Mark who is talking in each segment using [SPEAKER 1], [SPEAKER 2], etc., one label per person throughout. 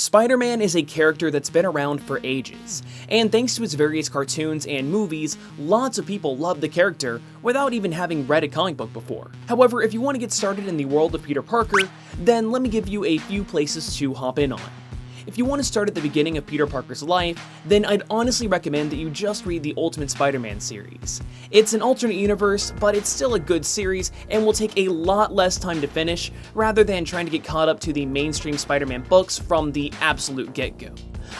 [SPEAKER 1] Spider-Man is a character that's been around for ages, and thanks to his various cartoons and movies, lots of people love the character without even having read a comic book before. However, if you want to get started in the world of Peter Parker, then let me give you a few places to hop in on. If you want to start at the beginning of Peter Parker's life, then I'd honestly recommend that you just read the Ultimate Spider-Man series. It's an alternate universe, but it's still a good series and will take a lot less time to finish rather than trying to get caught up to the mainstream Spider-Man books from the absolute get-go.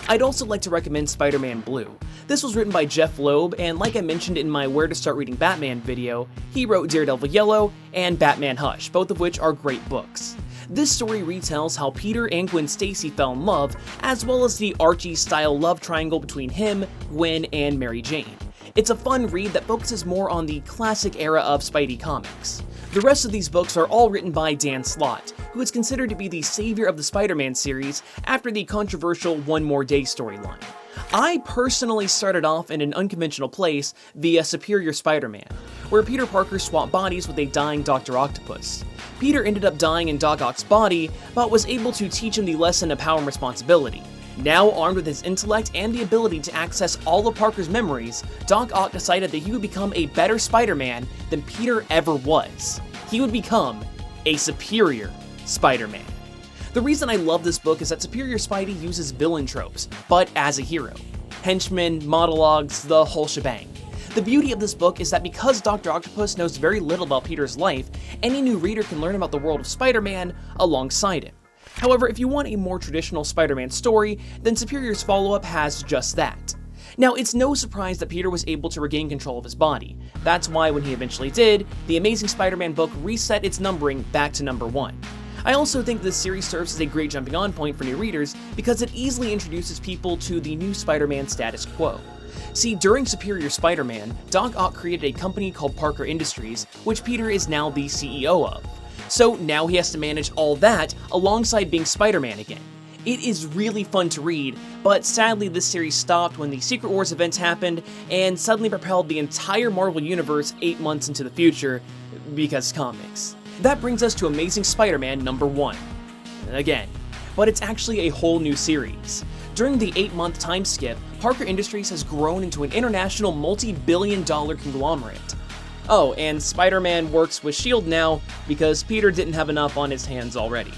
[SPEAKER 1] I'd also like to recommend Spider-Man Blue. This was written by Jeff Loeb, and like I mentioned in my Where to Start Reading Batman video, he wrote Daredevil Yellow and Batman Hush, both of which are great books. This story retells how Peter and Gwen Stacy fell in love, as well as the Archie-style love triangle between him, Gwen, and Mary Jane. It's a fun read that focuses more on the classic era of Spidey comics. The rest of these books are all written by Dan Slott, who is considered to be the savior of the Spider-Man series after the controversial One More Day storyline. I personally started off in an unconventional place via Superior Spider-Man, where Peter Parker swapped bodies with a dying Dr. Octopus. Peter ended up dying in Doc Ock's body, but was able to teach him the lesson of power and responsibility. Now armed with his intellect and the ability to access all of Parker's memories, Doc Ock decided that he would become a better Spider-Man than Peter ever was. He would become a superior Spider-Man. The reason I love this book is that Superior Spidey uses villain tropes, but as a hero. Henchmen, monologues, the whole shebang. The beauty of this book is that because Dr. Octopus knows very little about Peter's life, any new reader can learn about the world of Spider-Man alongside him. However, if you want a more traditional Spider-Man story, then Superior's follow-up has just that. Now, it's no surprise that Peter was able to regain control of his body. That's why when he eventually did, the Amazing Spider-Man book reset its numbering back to number 1. I also think this series serves as a great jumping on point for new readers because it easily introduces people to the new Spider-Man status quo. See, during Superior Spider-Man, Doc Ock created a company called Parker Industries, which Peter is now the CEO of. So now he has to manage all that alongside being Spider-Man again. It is really fun to read, but sadly this series stopped when the Secret Wars events happened and suddenly propelled the entire Marvel Universe 8 months into the future, because comics. That brings us to Amazing Spider-Man number 1. Again. But it's actually a whole new series. During the 8-month time skip, Parker Industries has grown into an international multi-billion-dollar conglomerate. Oh, and Spider-Man works with S.H.I.E.L.D. now because Peter didn't have enough on his hands already.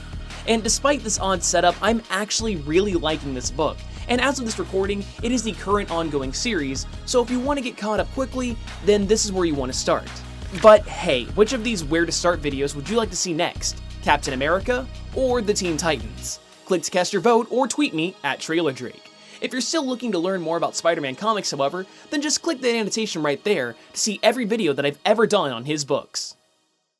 [SPEAKER 1] And despite this odd setup, I'm actually really liking this book, and as of this recording, it is the current ongoing series, so if you want to get caught up quickly, then this is where you want to start. But hey, which of these Where to Start videos would you like to see next? Captain America or the Teen Titans? Click to cast your vote or tweet me at TrailerDrake. If you're still looking to learn more about Spider-Man comics, however, then just click the annotation right there to see every video that I've ever done on his books.